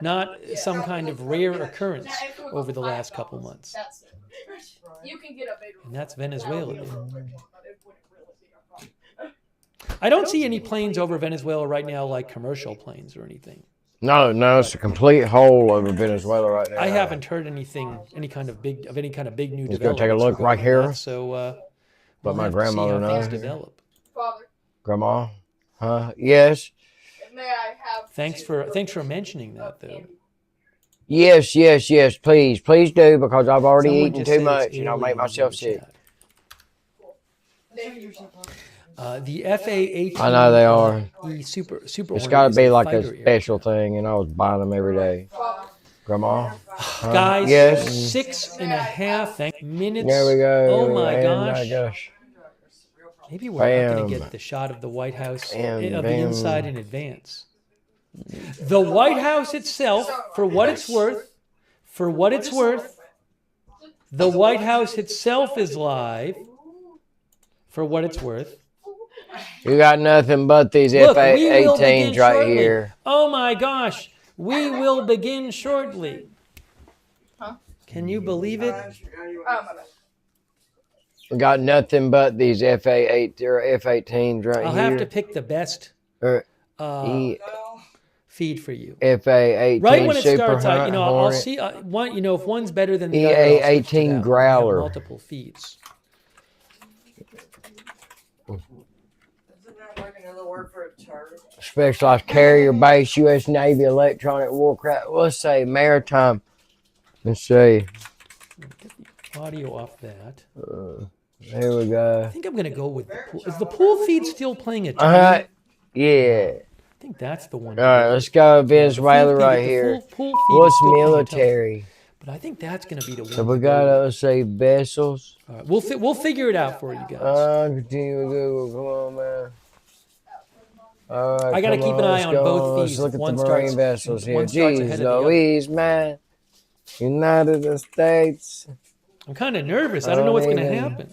not some kind of rare occurrence over the last couple months. And that's Venezuela. I don't see any planes over Venezuela right now, like commercial planes or anything. No, it's a complete hole over Venezuela right now. I haven't heard anything, any kind of big new development. Let's go take a look right here. That, so Let my have to grandmother see how know. things develop. Father, Grandma? Huh? Yes. may I have? Thanks for mentioning that, though. Yes. Please do, because I've already Someone eaten just too said much it's and I'll make aliens in myself the sick. chat. The FA-18. I know they are. Super It's got to be like a fighter special aircraft. thing, and I was buying them every day. Grandma? Guys, Yes. 6.5 minutes. There we go. Oh my And gosh. Maybe we're not going to get the shot of the White House And of the bam. inside in advance. The White House itself, for what it's worth, the White House itself is live. For what it's worth. You got nothing but these Look, F-18s right shortly. here. Oh my gosh. We will begin shortly. Huh? Can you believe it? Oh, my bad. We got nothing but these F-18s right here. I'll have to pick the best feed for you. F-18 Right when it Super starts, I'll Hornet. see one. If one's better than the other, I'll switch to EA-18 that one. We have Growler. multiple feeds. Isn't that like another word for a turd? Specialized carrier base, U.S. Navy electronic warcraft. Let's say maritime. Let's see. Get the audio off that. Here we I go. think I'm going to go with the pool. Is the pool feed still playing a tune? Yeah. I think that's the one. All right, let's go Venezuela right The here. pool feed What's is still playing a tone. military? But I think that's going to be the one. So we got, let's say, vessels. All right, we'll figure it out for you guys. Continue to Google. Come on, man. All right, I got to come keep an eye let's on go both Let's feeds. look at One the marine starts- vessels here. one starts Jeez ahead of the other. Louise, man. United States. I'm kind of nervous. I don't know what's going to mean, happen.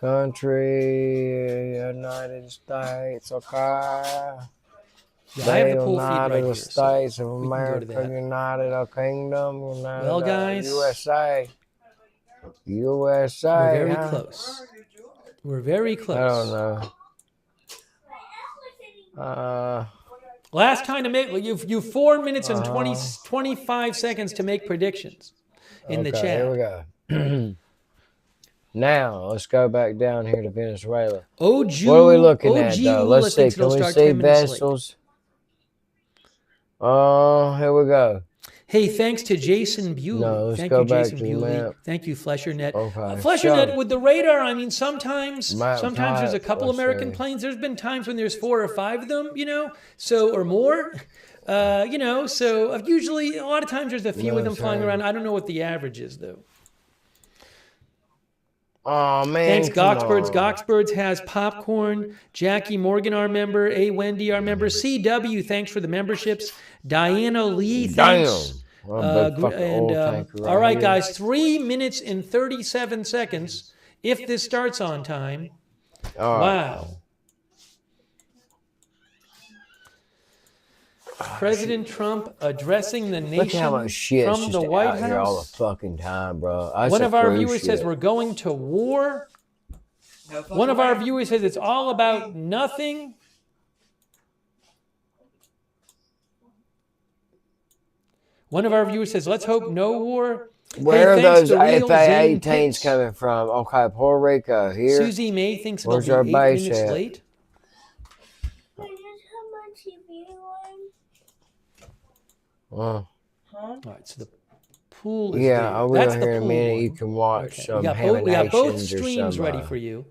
Country, United States, okay. Yeah, I have the pool feed right United here. States So of we can go to America, that. United Kingdom, United Well, guys, USA. We're very huh? close. We're very close. I don't know. Last time to make you've 4 minutes and 25 seconds to make predictions in the Okay, chat. here we go. Now, let's go back down here to Venezuela. OG, What are we looking at, OG though? Lula Let's see. thinks Can it'll we start see 10 minutes late. vessels? Oh, here we go. Hey, thanks to Jason Bewley. No, let's Thank go you, back Jason to the Bewley. map. Thank you, FlesherNet. Okay, FlesherNet so- with the radar. I mean, sometimes Map there's a type, couple let's American see. planes. There's been times when there's 4 or 5 of them, so or more. So usually a lot of times there's a few of them flying Military. around. I don't know what the average is though. Oh, man. Thanks, come Goxbirds. on. Goxbirds has popcorn. Jackie Morgan, our member. A Wendy, our member. CW, thanks for the memberships. Diana Lee, thanks. Well, a big fucking oil tanker All right, here. guys, 3 minutes and 37 seconds. If this starts on time. All right. Wow. President Trump addressing the nation Look how much shit from the White here all the House. fucking time, bro. That's One a of our cruise viewers ship. says we're going to war. No fucking One of our way. viewers says it's all about nothing. One of our viewers says, let's hope no war. Where Hey, are thanks those to Real Zane FA-18s Pitts. coming from? Okay, Puerto Rico here. Susie May thinks Where's it'll our be 8 base minutes at? late. Oh, All right, so the pool is yeah, there. I'll be That's over the here in a pool minute. one. You can watch Okay. some We got both Nations or streams some, ready for you.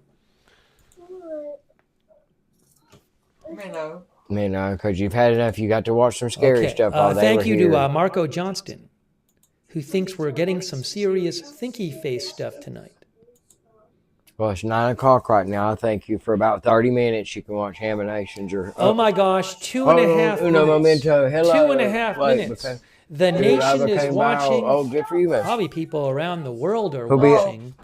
because you've had enough. You got to watch some scary stuff while they Thank were you here. to Marco Johnston, who thinks we're getting some serious thinky face stuff tonight. Well, it's 9 o'clock right now. I thank you for about 30 minutes. You can watch Nations or. Oh my gosh, 2.5 Uno minutes. momento. Hello. 2.5 Wait, minutes. because- The nation is became watching. viral. Oh, good for you, man. Probably people around the world are Who'll be- watching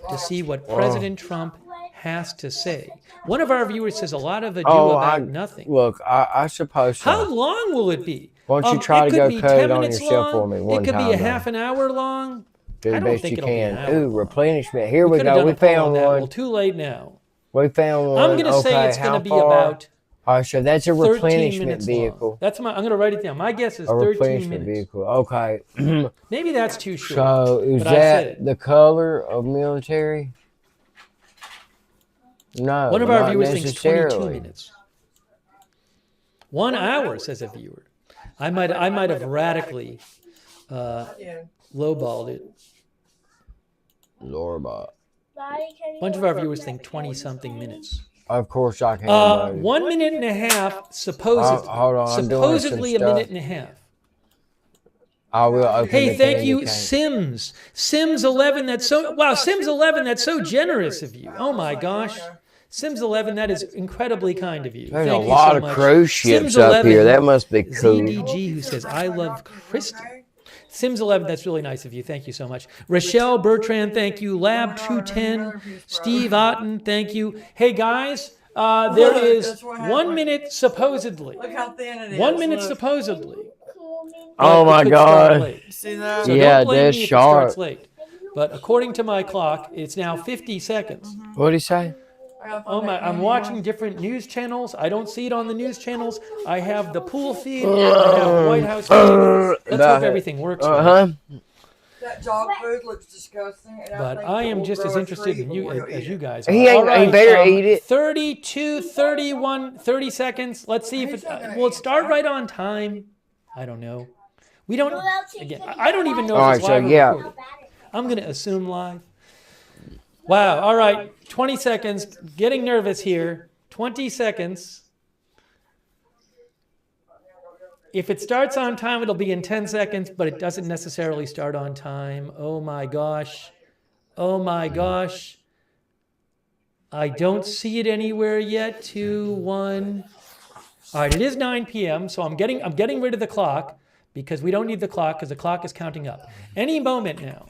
to see what President Trump has to say. One of our viewers says a lot of ado about nothing. Look, I suppose so. How long will it be? Why don't you try It to could go be cut 10 it on minutes yourself for long. me one It could time? be a though. half an hour long. Do I the don't best think you it'll be an can. hour Ooh, long. replenishment. Here we Could have go. done We a poll on found that. Well, one. too late now. We found one. I'm going to say Okay, it's going how to be far? about All right, so that's a 13 replenishment minutes vehicle. long. That's I'm going to write it down. My guess is A 13 replenishment minutes. vehicle. Okay. Maybe that's too short. So is but I said that it. the color of military? No, One of our not viewers thinks 22 necessarily. minutes. 1 hour, says a viewer. I might have radically lowballed it. Lorba. A bunch of our viewers think 20-something minutes. Of course I can. buddy. 1 minute and a half, supposedly. hold on, I'm doing some Supposedly a minute and a half. I will open Hey, the thank candy you, cane. Sims. Sims 11, that's so, wow, Sims 11, that's so generous of you. Oh my gosh. Sims 11, that is incredibly kind of you. There's Thank a you lot so of much. cruise ships Sims up 11, here. That must be cool. ZDG, who says, I love Kristen. Sims 11, that's really nice of you. Thank you so much. Rochelle Bertrand, thank you. Lab 210, Steve Otten, thank you. Hey, guys, there is 1 minute supposedly. Look how thin it is. 1 minute Look. supposedly. Oh But it my could start God. late. See that? So Yeah, don't blame that's me if it starts sharp. late. But according to my clock, it's now 50 seconds. What did he say? Oh my, I'm watching different news channels. I don't see it on the news channels. I have the pool feed. I have the White House feed. Let's hope everything works. Right. Uh-huh. That dog food looks disgusting. And But think I the am old just as grower interested tree in you will as eat you it. guys. He ain't- All right, he better eat it. 32, 31, 30 seconds. Let's see if it will it start right on time. I don't know. We don't. Again, I don't even know All if it's right, so live or yeah. recorded. I'm going to assume live. Wow. All right. 20 seconds. Getting nervous here. 20 seconds. If it starts on time, it'll be in 10 seconds, but it doesn't necessarily start on time. Oh my gosh. Oh my gosh. I don't see it anywhere yet. 2, 1. All right, it is 9 p.m., so I'm getting rid of the clock because we don't need the clock because the clock is counting up. Any moment now.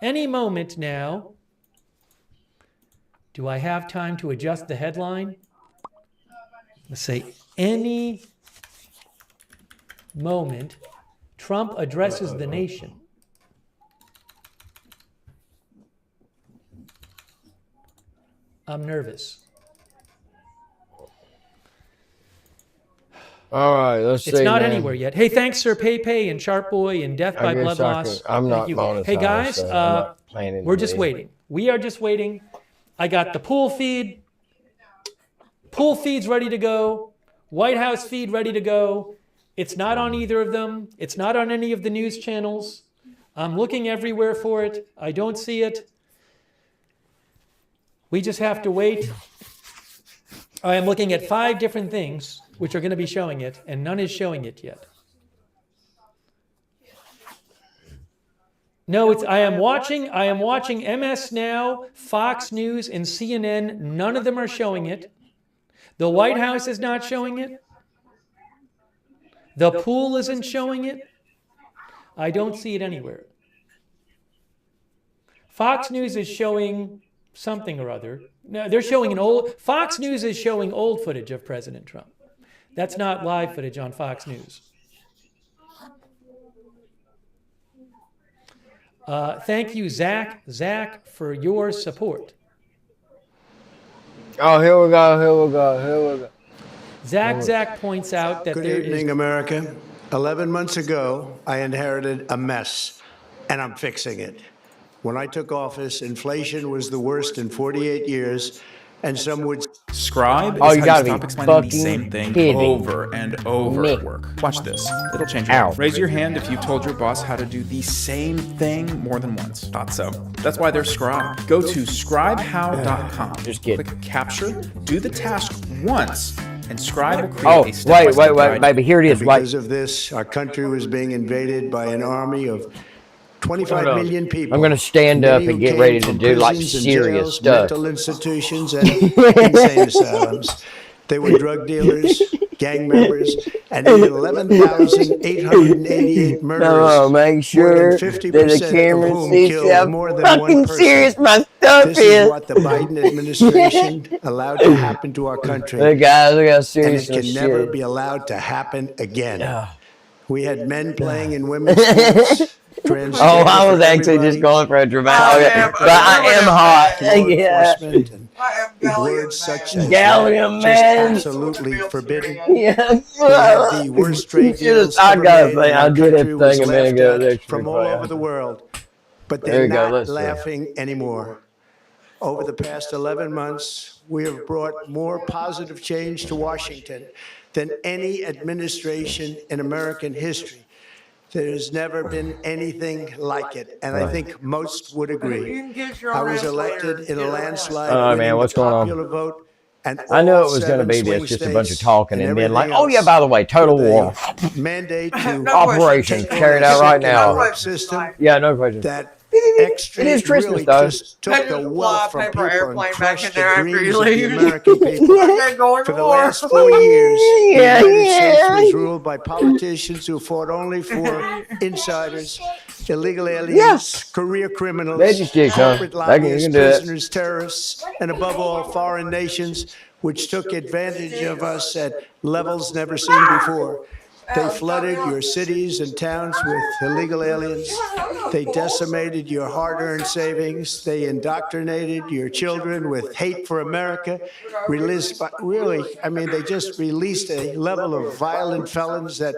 Any moment now. Do I have time to adjust the headline? Let's say any moment Trump addresses the nation. I'm nervous. All right, let's see. It's not man. anywhere yet. Hey, thanks, Sir Pepe and Sharp Boy and Death by I guess Blood I Loss. can- I'm Thank not you. monetized, Hey, guys, so I'm not planning we're to just be. waiting. We are just waiting. I got the pool feed. Pool feed's ready to go. White House feed ready to go. It's not on either of them. It's not on any of the news channels. I'm looking everywhere for it. I don't see it. We just have to wait. I am looking at 5 different things which are going to be showing it, and none is showing it yet. No, I am watching MS Now, Fox News, and CNN. None of them are showing it. The White House is not showing it. The pool isn't showing it. I don't see it anywhere. Fox News is showing something or other. No, they're showing Fox News is showing old footage of President Trump. That's not live footage on Fox News. Thank you, Zach, for your support. Oh, here we go. Zach points out that Good there evening, is... America. 11 months ago, I inherited a mess, and I'm fixing it. When I took office, inflation was the worst in 48 years, and some would... Scribe Oh, is you how gotta you stop be explaining the fucking same thing kidding over and over me. at work. Watch this. It'll change your Ow. life. Raise your hand if you've told your boss how to do the same thing more than once. Thought so. That's why there's Scribe. Go to scribehow.com. Just kidding. Click Capture, do the task once, and Scribe will create Oh, a step-by-step guide. baby, here it is. And Wait. because of this, our country was being invaded by an army of 25 Hold on. million people. I'm gonna stand up Many and who get came ready to from do, like, prisons and serious jails, stuff. mental institutions, and insane asylums. They were drug dealers, gang members, and the 11,888 murderers, make more sure than that the 50% of camera whom sees killed how more than one fucking person. serious my stuff This is what the Biden administration allowed to happen to our country, Look, guys, look how and serious it this can shit never is. be allowed to happen again. Ugh. We had men playing in women's sports. Oh, I was actually just going for a dramatic, but I am hot. Law Yeah. enforcement and I am gallium words such as Gallium that, man. just absolutely forbidden. Yeah. We had the worst trade deals I ever got a made, thing. and I our did a country was thing a minute laughed ago. at That's from pretty all funny. over the world. But There they're you go, not let's see. laughing anymore. Over the past 11 months, we have brought more positive change to Washington than any administration in American history. There's never been anything like it, and I think most would agree. I was elected in a landslide, Oh, man, winning what's the going on? popular vote, and I knew all it was going to 7 be swing this, just a bunch of states talking and then like, everything oh yeah, else, by the way, Total with a War mandate to operation take carried on out a right sick and now. corrupt system Yeah, no question. that It is Christmas really though. just took the wealth from people and airplane back crushed in the there after dreams he of the leaves. American people. I'm going For to the war. last 4 years, the Yeah, United States yeah. was ruled by politicians who fought only for insiders, illegal aliens, career criminals, Veggie sticks, huh? corporate You lobbyists, can do it. prisoners, terrorists, and above all, foreign nations, which took advantage of us at levels never seen before. They flooded your cities and towns with illegal aliens. They decimated your hard-earned savings. They indoctrinated your children with hate for America. They just released a level of violent felons that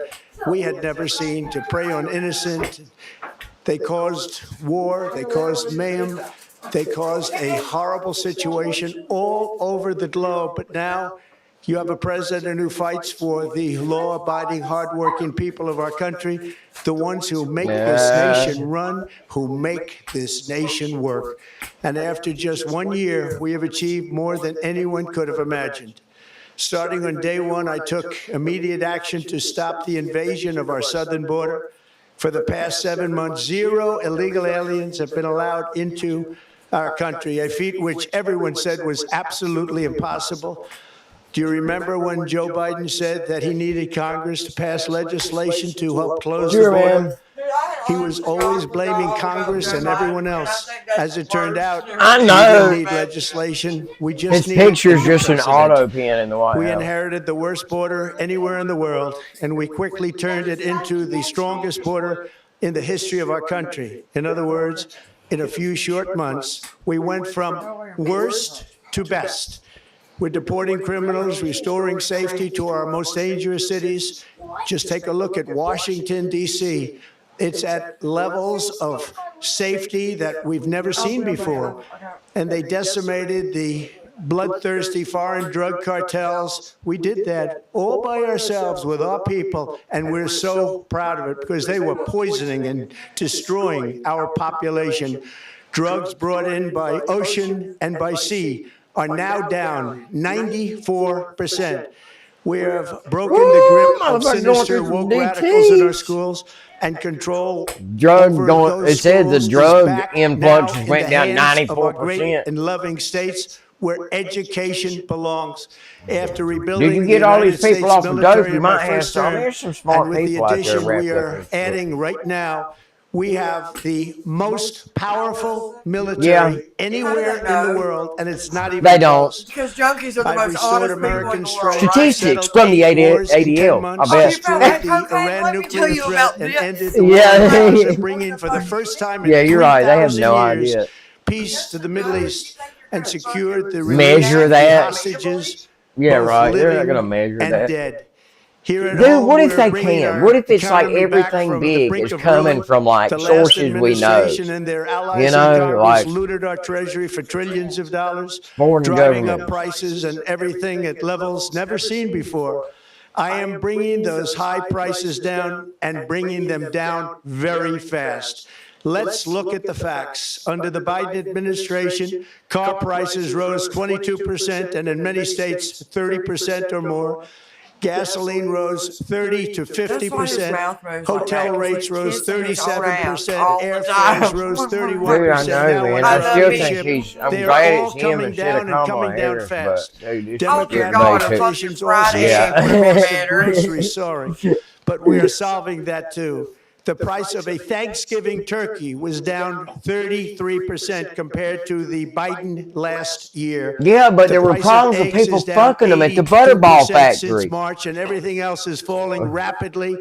we had never seen to prey on innocent. They caused war. They caused mayhem. They caused a horrible situation all over the globe. But now you have a president who fights for the law-abiding, hard-working people of our country, the ones who make this nation run, who make this nation work. And after just 1 year, we have achieved more than anyone could have imagined. Starting on day one, I took immediate action to stop the invasion of our southern border. For the past 7 months, 0 illegal aliens have been allowed into our country, a feat which everyone said was absolutely impossible. Do you remember when Joe Biden said that he needed Congress to pass legislation to help close the border? He was always blaming Congress and everyone else. As it turned out, I we know. didn't need legislation. We just His needed picture's a new just an president. auto pen in the White We House. inherited the worst border anywhere in the world, and we quickly turned it into the strongest border in the history of our country. In other words, in a few short months, we went from worst to best. We're deporting criminals, restoring safety to our most dangerous cities. Just take a look at Washington, D.C. It's at levels of safety that we've never seen before. And they decimated the bloodthirsty foreign drug cartels. We did that all by ourselves with our people, and we're so proud of it because they were poisoning and destroying our population. Drugs brought in by ocean and by sea are now down 94%. We have broken the grip of sinister woke radicals in our schools and control Drug over going. those It said the schools is drug back influx now in went the down hands of our great 94%. and loving states where education belongs. After rebuilding Did you the get all United these people States off of dope? military You in my might have first some. term, There's some smart and with the people out there addition wrapped we up are in shit. adding right now, we have the most powerful military Yeah. anywhere in the world, and it's not even They don't. close. Because junkies are the I've most restored honest people in American the world. strength. Statistics settled from the 8 wars in 10 ADL, months, I bet. destroyed Hey, the cocaine, Iran let me tell nuclear you threat, about and this. ended the Yeah. war on drugs, and bringing for the first time in Yeah, you're right. They have 3,000 no years idea. peace to the Middle East, and secured the Measure release of the that. hostages, Yeah, both right. They're not living gonna measure and that. dead. Here at Dude, home, what if we're they bringing can? our What if it's like economy back everything from the big brink is of coming ruin. from like The last sources we know? administration and their allies You in know, Congress like looted our treasury for trillions of dollars, foreign driving government. up prices and everything at levels never seen before. I am bringing those high prices down and bringing them down very fast. Let's look at the facts. Under the Biden administration, car prices rose 22% and in many states 30% or more. Gasoline rose 30 to 50%. Hotel rates rose 37%. Airfares rose 31%. Dude, I know, Now, man. on I our still leadership, think I'm they glad are all it's him coming instead down of and Kamala coming down Harris, fast. but dude, this Democrat God, politicians also Yeah. say the cost of groceries soaring, but we are solving that too. The price of a Thanksgiving turkey was down 33% compared to the Biden last year. Yeah, but The there were price of problems with eggs people is down fucking them at the 82% Butterball since factory. March, and everything else is falling rapidly.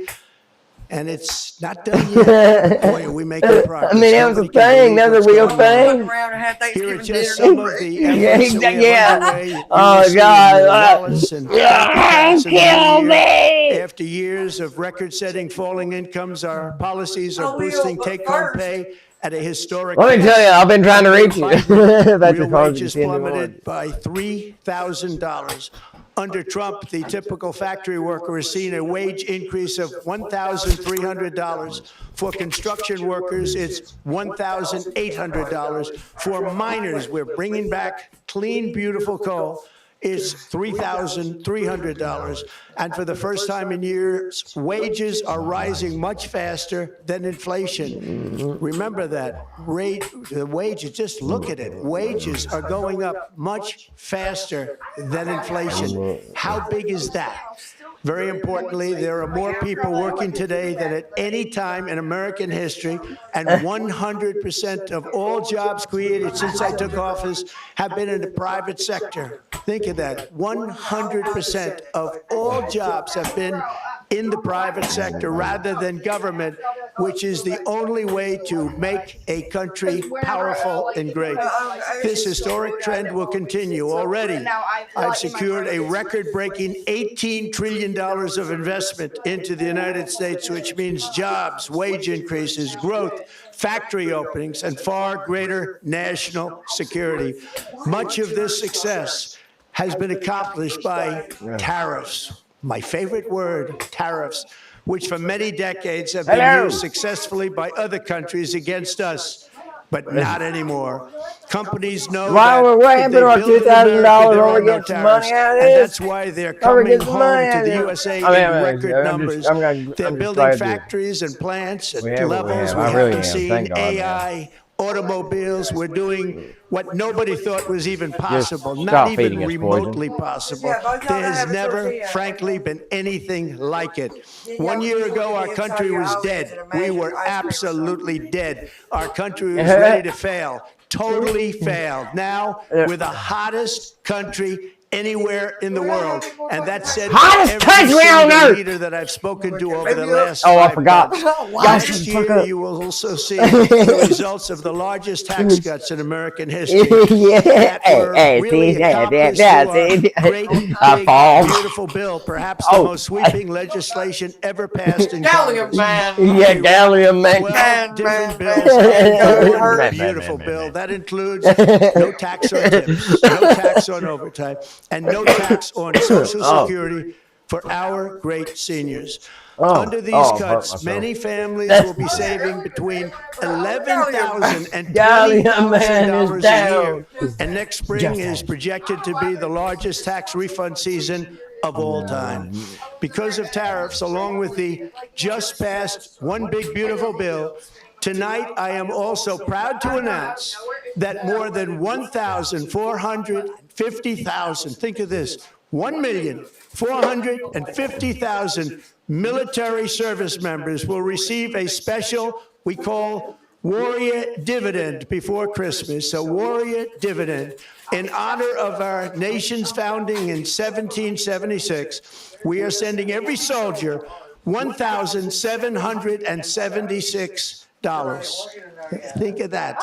And it's not done yet. Boy, are we making progress. I mean, that was a Nobody can thing. believe That was what's a real going on. thing. around and have Here are Thanksgiving just dinner. some of the efforts that we have Yeah. underway. You Oh, will see in God. your wallets and copycats in the Kill new year. me. After years of record-setting falling incomes, our policies I are will, boosting but take-home first- pay at a historic Let me pace. tell you, I've been trying to Under reach you. Biden, That's real as far as wages we can do plummeted by $3,000. Under Trump, the typical factory worker has seen a wage increase of $1,300. For construction workers, it's $1,800. For miners, we're bringing back clean, beautiful coal. It's $3,300. And for the first time in years, wages are rising much faster than inflation. Remember that. The wages, just look at it. Wages are going up much faster than inflation. How big is that? Very importantly, there are more people working today than at any time in American history, and 100% of all jobs created since I took office have been in the private sector. Think of that. 100% of all jobs have been in the private sector rather than government, which is the only way to make a country powerful and great. This historic trend will continue. Already, I've secured a record-breaking $18 trillion of investment into the United States, which means jobs, wage increases, growth, factory openings, and far greater national security. Much of this success has been accomplished by tariffs. My favorite word, tariffs, which for many decades have been used successfully by other countries against us, but not anymore. Companies know that What if happened they to our build in $2,000 America, there when are we no get some tariffs, money out of and this? that's why they're How we coming get some money home to out the of it? USA I mean, in record numbers. I'm They're just building glad factories and plants at We have what we levels have. we I really haven't am. seen. Thank God, man. AI, automobiles. We're doing what nobody thought was even possible, stop not even feeding us poison. remotely possible. Yeah, both y'all There has have a never, tortilla. frankly, been anything like it. Yeah, 1 y'all year just ago, wanna our get country inside was your dead. eyelids and We imagine were ice cream or absolutely something. dead. Our country was ready to fail, totally failed. Now, we're the hottest country anywhere in the world, and that's said by Hottest every country on single earth. leader that I've spoken to over the last Oh, I 5 forgot. months. Y'all Next shut the fuck year, up. you will also see the results of the largest tax cuts in American history Yeah. that were Hey, really see, yeah, accomplished yeah, through our see. great, I big, fall. beautiful bill, perhaps the Oh. most sweeping legislation ever passed in Gallium Congress. man. Yeah, Gallium, man. 12 different man, bills and man. one Man, beautiful man, bill man. that includes no tax on tips, no tax on overtime, and no tax on Social Oh. Security for our great seniors. Oh. Under these Oh, I hurt cuts, myself. many families will be saving between $11,000 and Gallium man is $20,000 a down. year. And next spring is projected to be the largest tax refund season of all time. Because of tariffs, along with the just passed One Big Beautiful Bill, tonight I am also proud to announce that more than 1,450,000, think of this, 1,450,000 military service members will receive a special, we call Warrior Dividend before Christmas, a Warrior Dividend. In honor of our nation's founding in 1776, we are sending every soldier $1,776. Think of that.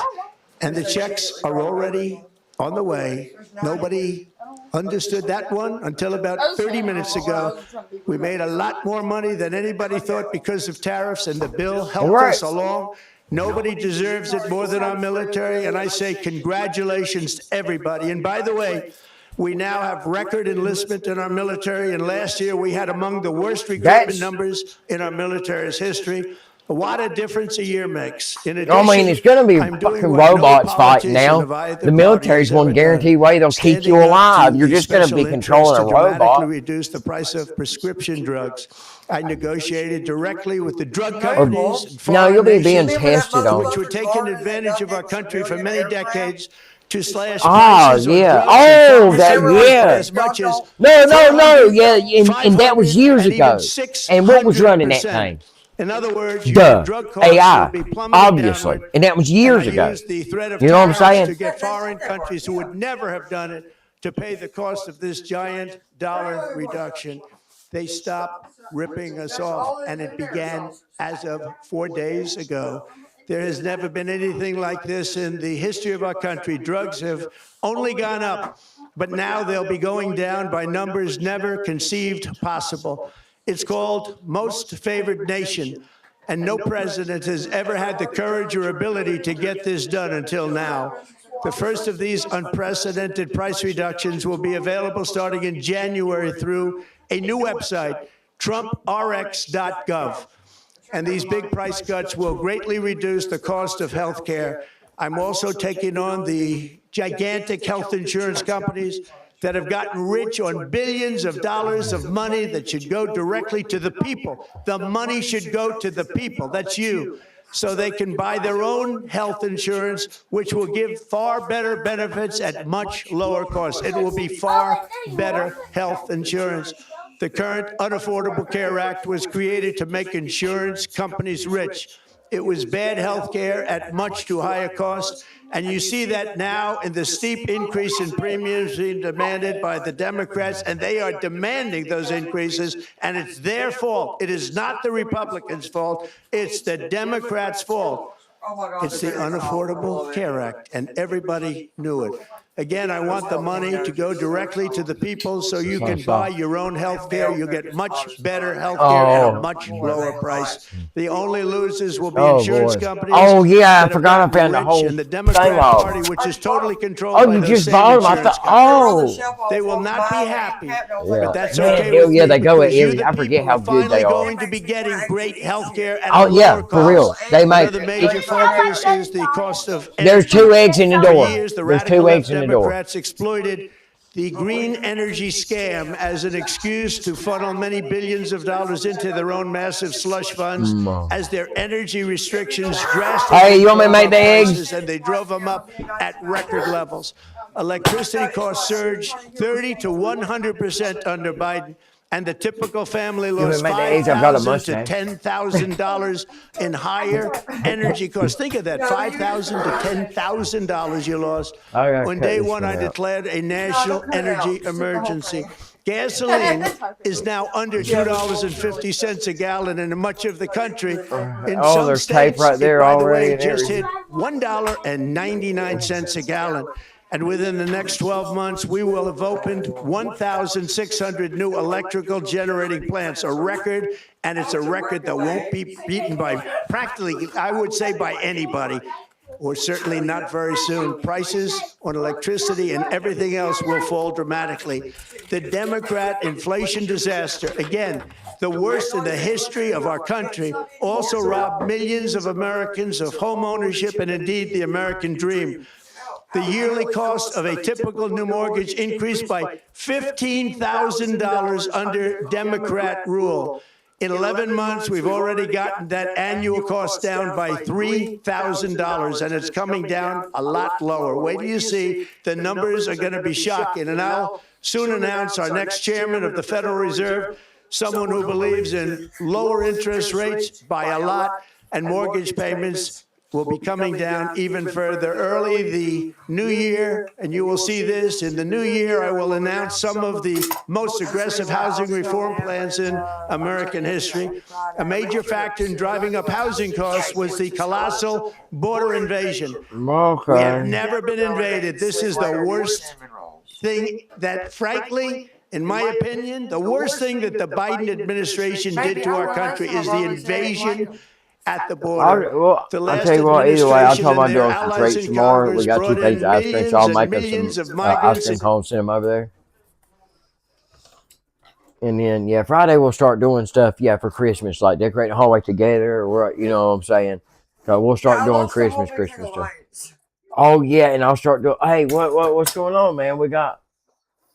And the checks are already on the way. Nobody understood that one until about 30 minutes ago. We made a lot more money than anybody thought because of tariffs, and the bill helped us along. Nobody deserves it more than our military, and I say congratulations to everybody. And by the way, we now have record enlistment in our military, and last year we had among the worst recruitment numbers in our military's history. What a difference a year makes. In I addition, mean, it's going to be I'm doing fucking what no robots fighting politician now. of either The military's party has one ever guaranteed done. way they'll keep you Standing up alive. to You're the just going to be special controlling a interests to dramatically robot. reduce the price of prescription drugs. I negotiated directly with the drug companies and No, foreign you'll be being nations, tested on. which were taking advantage of our country for many decades to slash Ah, prices on yeah. drugs Oh, and that, pharmaceuticals yeah. by as much as No, 400, yeah, and that was 500, years and even ago. And what was running that 600%. thing? In other words, your Duh. drug costs AI, will be plummeted obviously. downward. And that was And years I ago. use the threat of You know what I'm tariffs saying? to get foreign countries who would never have done it to pay the cost of this giant dollar reduction. They stopped ripping us off, and it began as of 4 days ago. There has never been anything like this in the history of our country. Drugs have only gone up, but now they'll be going down by numbers never conceived possible. It's called Most Favored Nation, and no president has ever had the courage or ability to get this done until now. The first of these unprecedented price reductions will be available starting in January through a new website, trumprx.gov. And these big price cuts will greatly reduce the cost of health care. I'm also taking on the gigantic health insurance companies that have gotten rich on billions of dollars of money that should go directly to the people. The money should go to the people. That's you. So they can buy their own health insurance, which will give far better benefits at much lower cost. It will be far better health insurance. The current Unaffordable Care Act was created to make insurance companies rich. It was bad health care at much too high a cost. And you see that now in the steep increase in premiums being demanded by the Democrats, and they are demanding those increases, and it's their fault. It is not the Republicans' fault. It's the Democrats' fault. It's the Unaffordable Care Act, and everybody knew it. Again, I want the money to go directly to the people so you can buy your own health care. You'll get much better health care at a much lower price. The only losers will be insurance companies. Oh, yeah, I that forgot I have gotten found the rich, whole and the Democrat thing off. Party, which is totally controlled Oh, by you those just same bought them? I insurance thought, companies. oh. They will not be happy, but that's Man, okay hell with yeah, me they go at because you, I the forget people, how are good they finally are. going to be getting great health care at Oh, a yeah, lower for cost. real. They make, Another major focus is the cost of there's energy. 2 eggs in the door. For years, the There's 2 radical eggs left in the door. Democrats exploited the green energy scam as an excuse to funnel many billions of dollars into their own massive slush funds as their energy restrictions drastically Hey, you want me to drove make up the eggs? prices, and they drove them up at record levels. Electricity costs surged 30 to 100% under Biden, and the typical family lost make the eggs? I've got a $5,000 to mustache. $10,000 in higher energy costs. Think of that, $5,000 to $10,000 you lost. I gotta On cut day this one, one I out. declared a national energy emergency. Gasoline is now under $2.50 a gallon in much of the country. In Oh, some there's tape states, right there by the already way, and just everything. hit $1.99 a gallon. And within the next 12 months, we will have opened 1,600 new electrical generating plants, a record, and it's a record that won't be beaten by practically, I would say, by anybody, or certainly not very soon. Prices on electricity and everything else will fall dramatically. The Democrat inflation disaster, again, the worst in the history of our country, also robbed millions of Americans of home ownership and indeed the American dream. The yearly cost of a typical new mortgage increased by $15,000 under Democrat rule. In 11 months, we've already gotten that annual cost down by $3,000, and it's coming down a lot lower. Wait till you see. The numbers are going to be shocking, and I'll soon announce our next chairman of the Federal Reserve, someone who believes in lower interest rates by a lot, and mortgage payments will be coming down even further. Early the new year, and you will see this, in the new year, I will announce some of the most aggressive housing reform plans in American history. A major factor in driving up housing costs was the colossal border invasion. Okay. We have never been invaded. This is the worst thing that, frankly, in my opinion, the worst thing that the Biden administration did to our country is the invasion at the border. I'll tell you what, either way, I'll tell my doing some treats tomorrow. We got 2 plates of ice cream, so I'll make us some ice cream cones and send them over there. And then, yeah, Friday we'll start doing stuff, for Christmas, like decorating the hallway together, or you know what I'm saying. So we'll start doing Christmas stuff. Oh yeah, and I'll start doing. Hey, what's going on, man? We got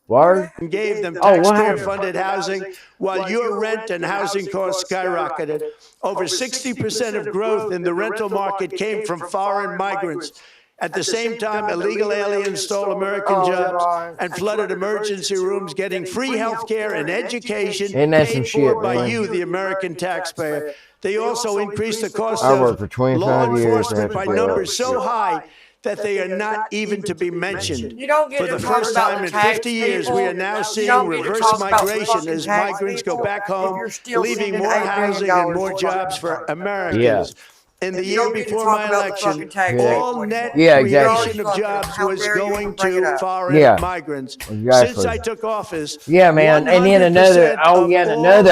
word. And gave them Oh, what taxpayer-funded housing while your rent and housing costs skyrocketed. Over 60% of growth in the rental market came from foreign migrants. At the same time, illegal aliens stole American jobs and flooded emergency rooms, getting free health care and education paid for by you, the American taxpayer. They also increased the cost of law enforcement by numbers so high that they are not even to be mentioned. For the first time in 50 years, we are now seeing reverse migration as migrants go back home, leaving more housing and more jobs for Americans. In the year before my election, all net creation of jobs was going to foreign migrants. Since I took office, man, and then another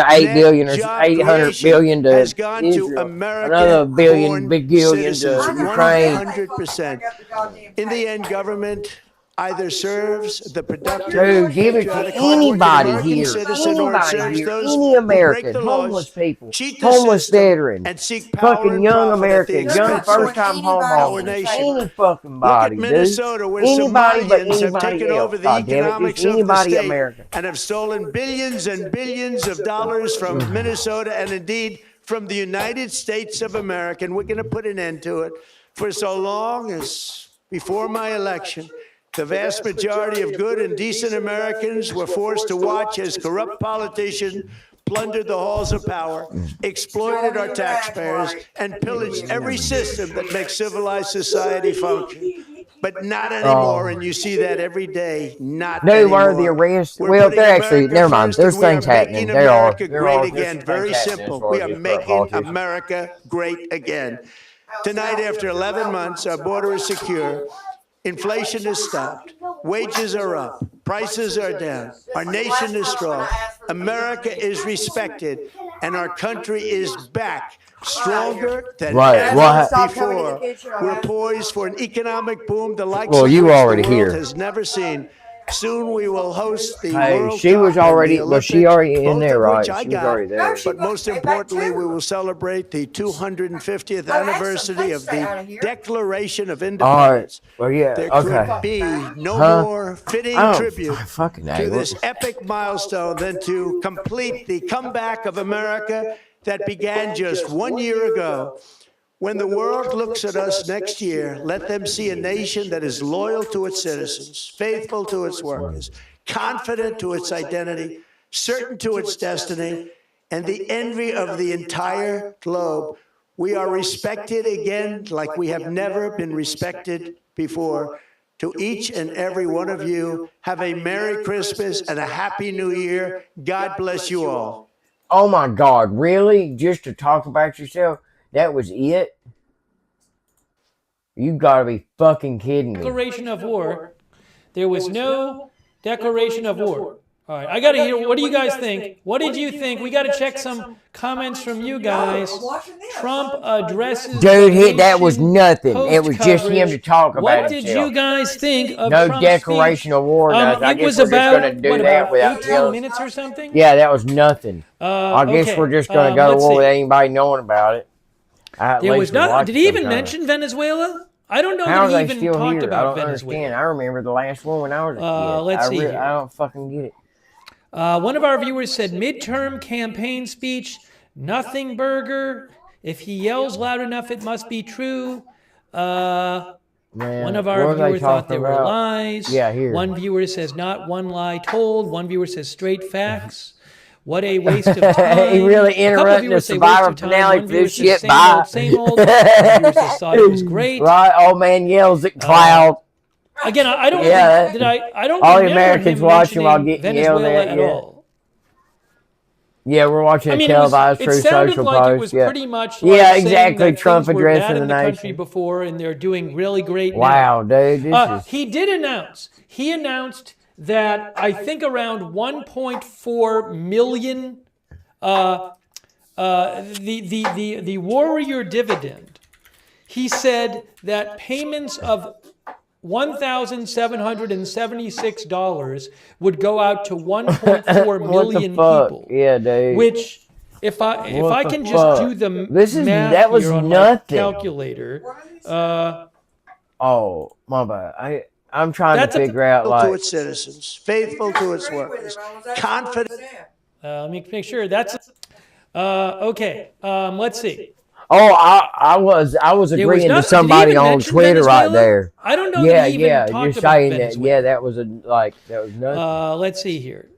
8 billion or 800 billion to has gone Israel. to American Another billion to Ukraine. 100%. In the end, government either serves the productive, Dude, give it to anybody here, any American, homeless people, homeless veteran, fucking young Americans, young first-time homeowners, any fucking body, dude. Minnesota, where Anybody but Somalians have anybody taken else. over the God damn it, economics just of the anybody state American. and have stolen billions and billions of dollars from Minnesota and indeed from the United States of America. And we're going to put an end to it. For so long as before my election, the vast majority of good and decent Americans were forced to watch as corrupt politicians plundered the halls of power, exploited our taxpayers, and pillaged every system that makes civilized society function. But not anymore, and you see that every day. Not anymore. Were the arrests? Well, they're actually, never mind. There's things happening. There are. America great again. Very simple. We are making America great again. Tonight, after 11 months, our border is secure. Inflation has stopped. Wages are up. Prices are down. Our nation is strong. America is respected. And our country is back, stronger than ever before. We're poised for an economic boom the likes of which the world has never seen. Soon we will host the World Cup. She was already in there, right? She was already there. But most importantly, we will celebrate the 250th anniversary of the Declaration of Independence. There could be no more fitting tribute to this epic milestone than to complete the comeback of America that began just 1 year ago. When the world looks at us next year, let them see a nation that is loyal to its citizens, faithful to its workers, confident to its identity, certain to its destiny, and the envy of the entire globe. We are respected again like we have never been respected before. To each and every one of you, have a Merry Christmas and a Happy New Year. God bless you all. Oh my God, really? Just to talk about yourself? That was it? You gotta be fucking kidding me. Declaration of war. There was no declaration of war. All right, I gotta hear, what do you guys think? What did you think? We gotta check some comments from you guys. Trump addresses. Dude, that was nothing. It was just him to talk about What did you guys think of no Trump's declaration speech? of war. I guess was we're about, just gonna do that without 18 minutes or something? Yeah, that was nothing. I guess we're just gonna go to war without anybody knowing about it. There was not. Did he even mention Venezuela? I don't know that he even talked about Venezuela. I remember the last one when I was a kid. Let's see here. I don't fucking get it. One of our viewers said midterm campaign speech, nothing burger. If he yells loud enough, it must be true. One of our viewers thought there were lies. Yeah, here. One viewer says not one lie told. One viewer says straight facts. What a waste of time. He really interrupted the Survivor finale for this shit. Bye. Same old. One viewer says thought it was great. Right, old man yells at cloud. Again, I don't. I don't. All the Americans watching while getting yelled Venezuela at. At all. Yeah, we're watching a televised through social post. It was pretty much like exactly. Trump addressing the nation country before, and they're doing really great. Wow, now. dude. He did announce. He announced that I think around 1.4 million. The warrior dividend. He said that payments of $1,776 would go out to 1.4 What million the fuck? people. Yeah, dude. Which, if I What the can just fuck? do the math That was here on nothing. my calculator, Oh, my bad. I'm trying to That's a- figure out, To like, its citizens, faithful to its workers, confident. let me make sure that's okay. Let's see. oh, I was There was agreeing to nothing- did he somebody even on mention Twitter right Venezuela? there. I don't know Yeah, that he even yeah, talked you're about saying that. Venezuela. Yeah, that was nothing. Let's see here.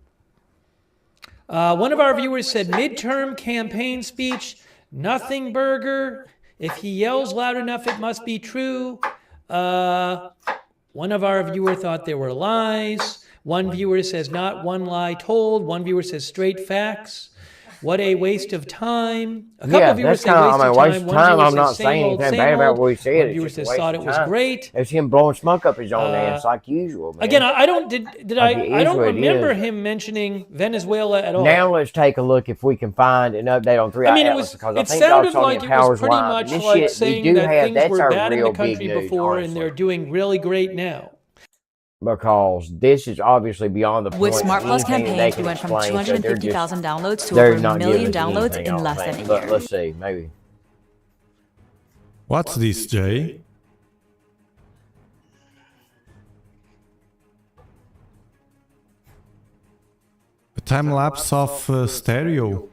One of our viewers said midterm campaign speech, nothing burger. If he yells loud enough, it must be true. One of our viewer thought there were lies. One viewer says not one lie told. One viewer says straight facts. What a waste of time. A couple of viewers say waste of time. Waste of One time. viewer I'm says not same saying old, anything same bad about old. what he said. One It's viewer just a says waste thought of it was time. great. It's him blowing smoke up his own ass like usual, man. Again, I don't did Like it I is don't what it remember is. him mentioning Venezuela at all. Now let's take a look if we can find an update on 3 I mean, Atlas, because I it think sounded Dog Sony like and it Powers was pretty Live. much This like shit, we saying do that have, things that's were our bad in real the country big news, before and honestly. they're doing really great now. Because this is obviously beyond the point. With Smart of Plus anything that they campaigns, we can went from explain, so they're just- 250,000 downloads to they're over not a million giving us downloads anything, I in don't less than think. a But year. let's see, maybe. What's this, Jay? A time lapse of stereo.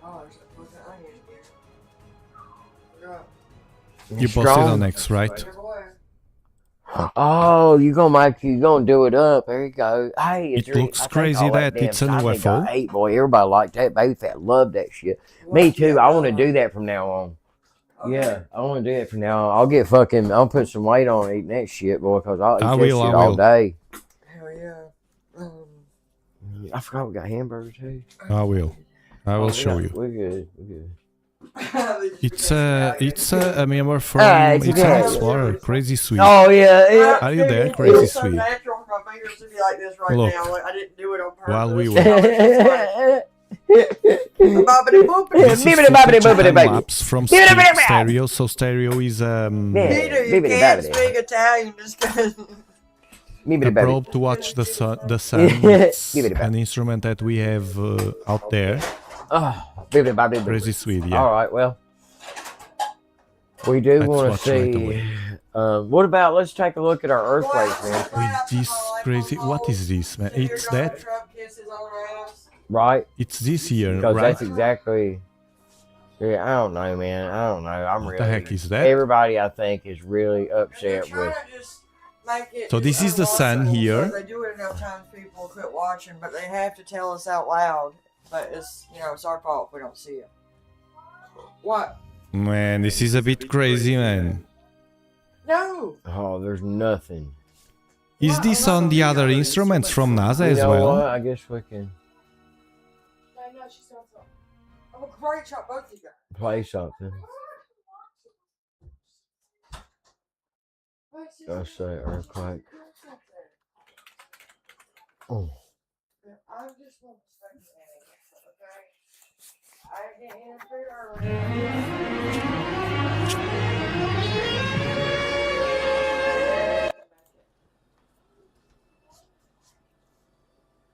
Oh, there's a fucking onion here. Forgot. You posted on X, right? Your boy. Oh, you gonna do it up? There you go. Hey, It looks crazy that it's an UFO. Eight boy, everybody liked that. Baby fat loved that shit. Me too. I want to do that from now on. Okay. Yeah, I want to do it from now on. I'll get fucking. I'll put some weight on eating that shit, boy, because I'll eat I that will, shit I all will. day. Hell yeah. I forgot we got hamburgers too. I will show you. We're good. We're good. It's a member from it's It's okay. an Explorer, Crazy Sweet. Oh yeah. Are you there, It Crazy was so Sweet? natural for my fingers to be like this right Look, now. Like, I didn't do it on purpose. while we were- Bobbity boopity. This is Bibbidi bobbidi footage bobbidi, baby. time-lapse from Bibbidi bobbidi. stereo. So stereo is Yeah. Peter, you Bibbidi can't bobbidi. speak Italian just because. Me a bitty baby. probe to watch the sun. It's Bibbidi bobbidi. an instrument that we have out there. Bibbidi bobbidi. Crazy Sweet, yeah. All right. Well, we do Let's want to watch right see. away. What about? Let's take a look at our earthquakes, man. With this crazy, what is this, man? It's that. Right? It's this year, Because right? that's exactly. Yeah, I don't know, man. I don't know. I'm What really. the heck is that? Everybody, I think, is really upset with. So this is the sun here. They do it enough times, people quit watching, but they have to tell us out loud. But it's it's our fault if we don't see it. What? Man, this is a bit crazy, man. No. Oh, there's nothing. Is this on the other instruments from NASA You as know well? what? I guess we can I'm a great shot, both of you guys. play something. Let's say earthquake. Oh. I just want to say, okay? I can't answer earlier.